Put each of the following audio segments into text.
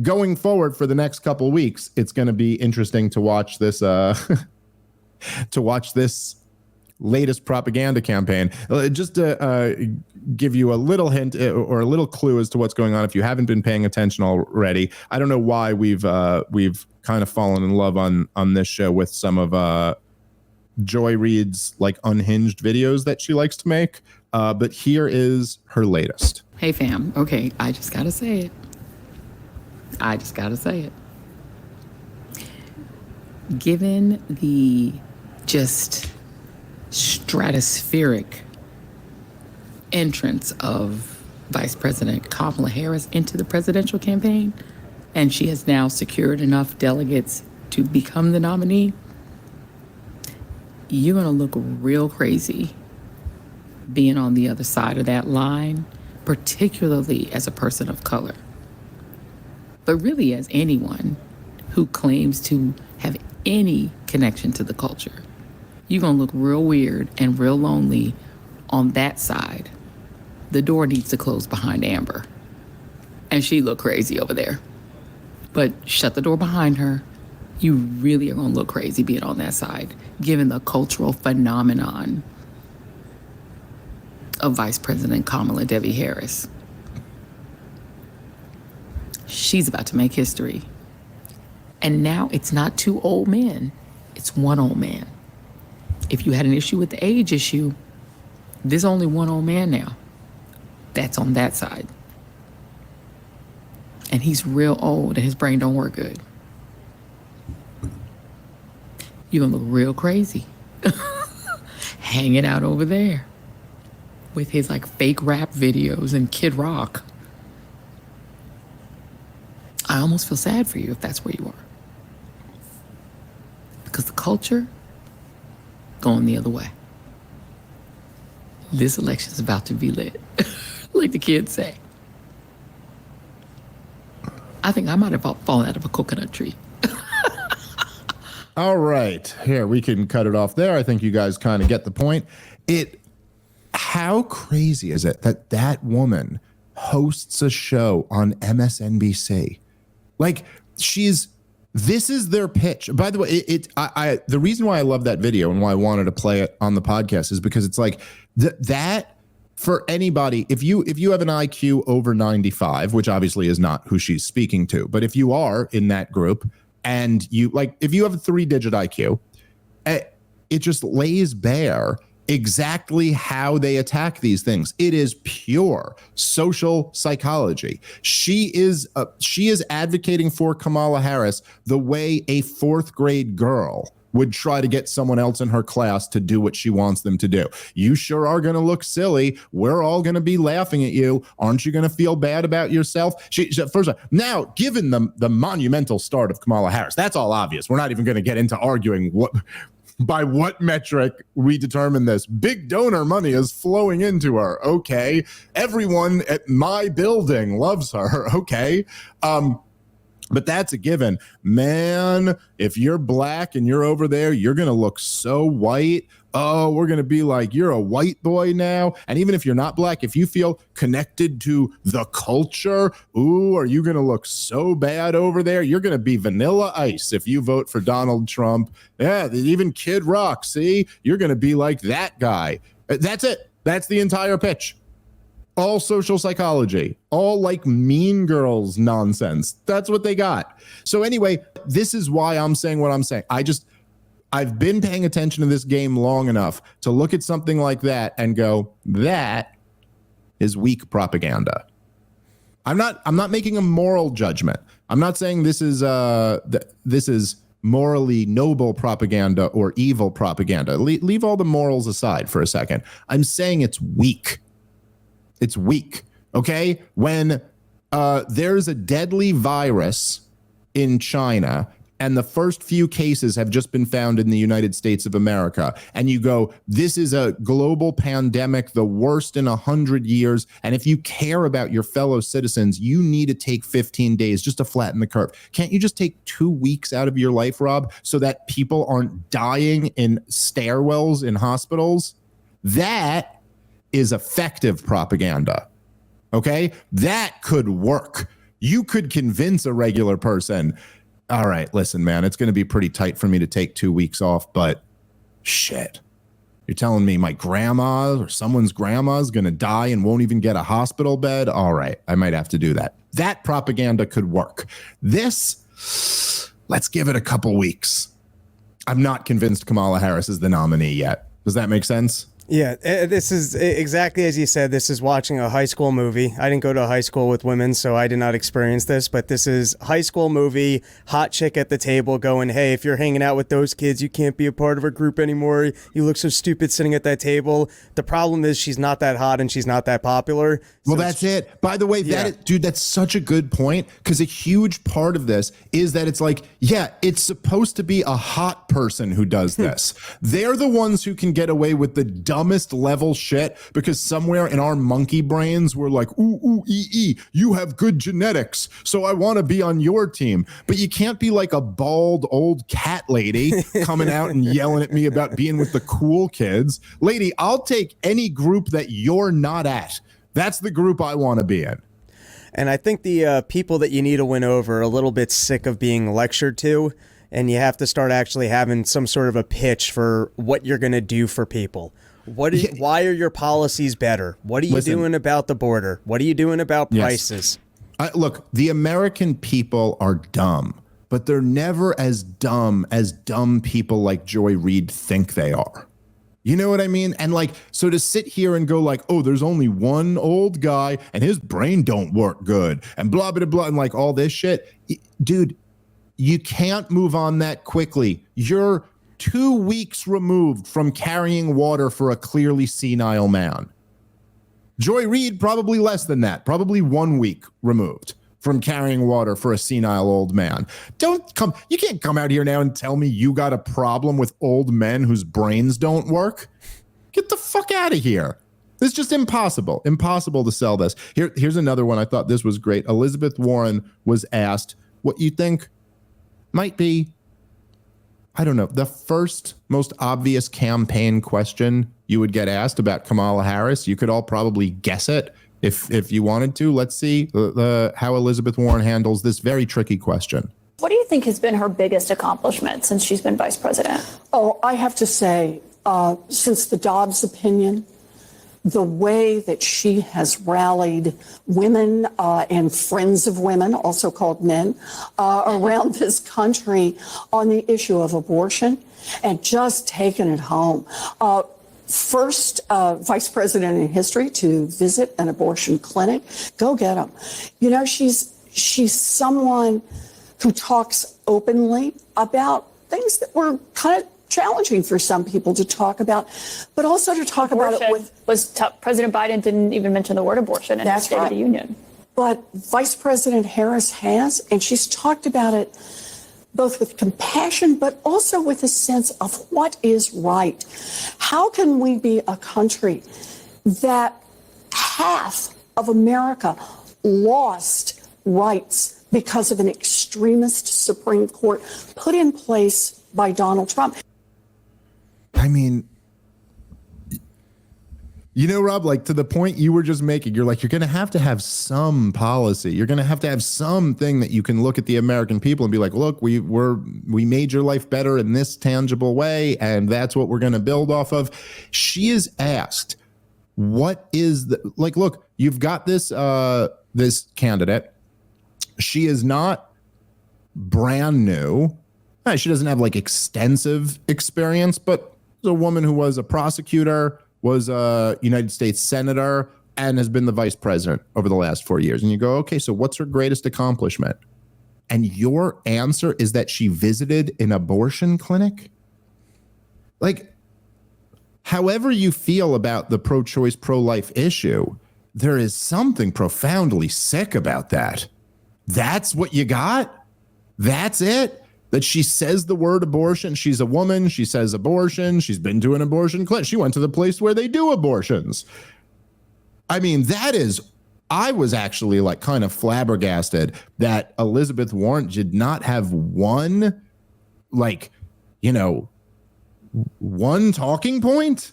going forward for the next couple weeks, it's going to be interesting to watch this latest propaganda campaign. Just to give you a little hint or a little clue as to what's going on, if you haven't been paying attention already, I don't know why we've kind of fallen in love on this show with some of Joy Reid's like unhinged videos that she likes to make. But here is her latest. Hey fam, okay, I just gotta say it. Given the just stratospheric entrance of Vice President Kamala Harris into the presidential campaign, and she has now secured enough delegates to become the nominee, you're gonna look real crazy being on the other side of that line, particularly as a person of color, but really as anyone who claims to have any connection to the culture. You're gonna look real weird and real lonely on that side. The door needs to close behind Amber. And she looked crazy over there. But shut the door behind her. You really are gonna look crazy being on that side, given the cultural phenomenon of Vice President Kamala Devi Harris. She's about to make history. And now it's not two old men, it's one old man. If you had an issue with the age issue, there's only one old man now. That's on that side. And he's real old and his brain don't work good. You're gonna look real crazy. Hanging out over there with his like fake rap videos and Kid Rock. I almost feel sad for you if that's where you are. Because the culture going the other way. This election is about to be lit, like the kids say. I think I might have fallen out of a coconut tree. All right, here, we can cut it off there. I think you guys kind of get the point. How crazy is it that that woman hosts a show on MSNBC? Like, this is their pitch. By the way, the reason why I love that video and why I wanted to play it on the podcast is because it's like that for anybody, if you have an IQ over 95, which obviously is not who she's speaking to, but if you are in that group and if you have a 3-digit IQ, it just lays bare exactly how they attack these things. It is pure social psychology. She is advocating for Kamala Harris the way a 4th grade girl would try to get someone else in her class to do what she wants them to do. You sure are going to look silly. We're all going to be laughing at you. Aren't you going to feel bad about yourself? First of all, now, given the monumental start of Kamala Harris, that's all obvious. We're not even going to get into arguing by what metric we determine this. Big donor money is flowing into her. Okay. Everyone at my building loves her. Okay. But that's a given. Man, if you're black and you're over there, you're going to look so white. Oh, we're going to be like, you're a white boy now. And even if you're not black, if you feel connected to the culture, ooh, are you going to look so bad over there? You're going to be Vanilla Ice if you vote for Donald Trump. Yeah, even Kid Rock, see? You're going to be like that guy. That's it. That's the entire pitch. All social psychology, all like Mean Girls nonsense. That's what they got. So anyway, this is why I'm saying what I'm saying. I've been paying attention to this game long enough to look at something like that and go, that is weak propaganda. I'm not making a moral judgment. I'm not saying this is morally noble propaganda or evil propaganda. Leave all the morals aside for a second. I'm saying it's weak. It's weak, okay? When there's a deadly virus in China and the first few cases have just been found in the United States of America, and you go, this is a global pandemic, the worst in 100 years, and if you care about your fellow citizens, you need to take 15 days just to flatten the curve. Can't you just take 2 weeks out of your life, Rob, so that people aren't dying in stairwells in hospitals? That is effective propaganda. Okay? That could work. You could convince a regular person, all right, listen, man, it's going to be pretty tight for me to take 2 weeks off, but shit. You're telling me my grandma or someone's grandma is going to die and won't even get a hospital bed? All right, I might have to do that. That propaganda could work. This, let's give it a couple weeks. I'm not convinced Kamala Harris is the nominee yet. Does that make sense? Yeah, this is exactly as you said. This is watching a high school movie. I didn't go to high school with women, so I did not experience this, but this is high school movie, hot chick at the table going, hey, if you're hanging out with those kids, you can't be a part of our group anymore. You look so stupid sitting at that table. The problem is she's not that hot and she's not that popular. Well, that's it. By the way, dude, that's such a good point, because a huge part of this is that it's like, yeah, it's supposed to be a hot person who does this. They're the ones who can get away with the dumbest level shit, because somewhere in our monkey brains we're like, you have good genetics, so I want to be on your team. But you can't be like a bald old cat lady coming out and yelling at me about being with the cool kids. Lady, I'll take any group that you're not at. That's the group I want to be in. And I think the people that you need to win over are a little bit sick of being lectured to, and you have to start actually having some sort of a pitch for what you're going to do for people. Why are your policies better? What are you doing about the border? What are you doing about prices? Look, the American people are dumb, but they're never as dumb people like Joy Reid think they are. You know what I mean? And like, so to sit here and go like, oh, there's only one old guy and his brain don't work good and blah, blah, blah, and like all this shit. Dude, you can't move on that quickly. You're 2 weeks removed from carrying water for a clearly senile man. Joy Reid, probably less than that, probably 1 week removed from carrying water for a senile old man. You can't come out here now and tell me you got a problem with old men whose brains don't work. Get the fuck out of here. It's just impossible to sell this. Here's another one. I thought this was great. Elizabeth Warren was asked what you think might be, I don't know, the first most obvious campaign question you would get asked about Kamala Harris. You could all probably guess it if you wanted to. Let's see how Elizabeth Warren handles this very tricky question. What do you think has been her biggest accomplishment since she's been vice president? Oh, I have to say, since the Dobbs opinion, the way that she has rallied women and friends of women, also called men, around this country on the issue of abortion and just taken it home. First vice president in history to visit an abortion clinic. Go get them. You know, she's someone who talks openly about things that were kind of challenging for some people to talk about, but also to talk about it with... President Biden didn't even mention the word abortion in his State of the Union. But Vice President Harris has, and she's talked about it both with compassion, but also with a sense of what is right. How can we be a country that half of America lost rights because of an extremist Supreme Court put in place by Donald Trump? I mean, you know, Rob, like to the point you were just making, you're like, you're going to have some policy. You're going to have something that you can look at the American people and be like, look, we made your life better in this tangible way, and that's what we're going to build off of. She is asked, what is the, like, look, you've got this this candidate. She is not brand new. She doesn't have like extensive experience, but a woman who was a prosecutor, was a United States senator, and has been the vice president over the last 4 years. And you go, okay, so what's her greatest accomplishment? And your answer is that she visited an abortion clinic? Like, however you feel about the pro-choice, pro-life issue, there is something profoundly sick about that. That's what you got? That's it? That she says the word abortion. She's a woman. She says abortion. She's been to an abortion clinic. She went to the place where they do abortions. I mean, I was actually like kind of flabbergasted that Elizabeth Warren did not have one, like, you know, one talking point,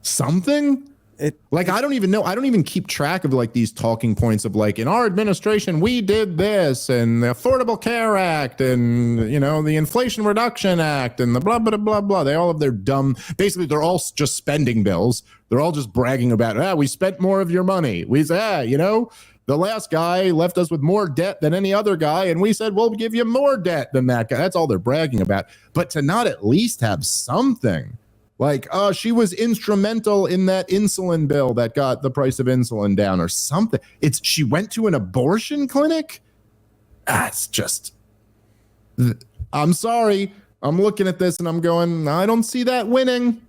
something. Like, I don't even know. I don't even keep track of like these talking points of like, in our administration, we did this, and the Affordable Care Act, and, you know, the Inflation Reduction Act, and the blah, blah, blah, blah. They all have their dumb, basically, they're all just spending bills. They're all just bragging about, we spent more of your money. We say, you know, the last guy left us with more debt than any other guy, and we said, we'll give you more debt than that guy. That's all they're bragging about. But to not at least have something. Like, she was instrumental in that insulin bill that got the price of insulin down or something. She went to an abortion clinic? It's just, I'm sorry. I'm looking at this and I'm going, I don't see that winning.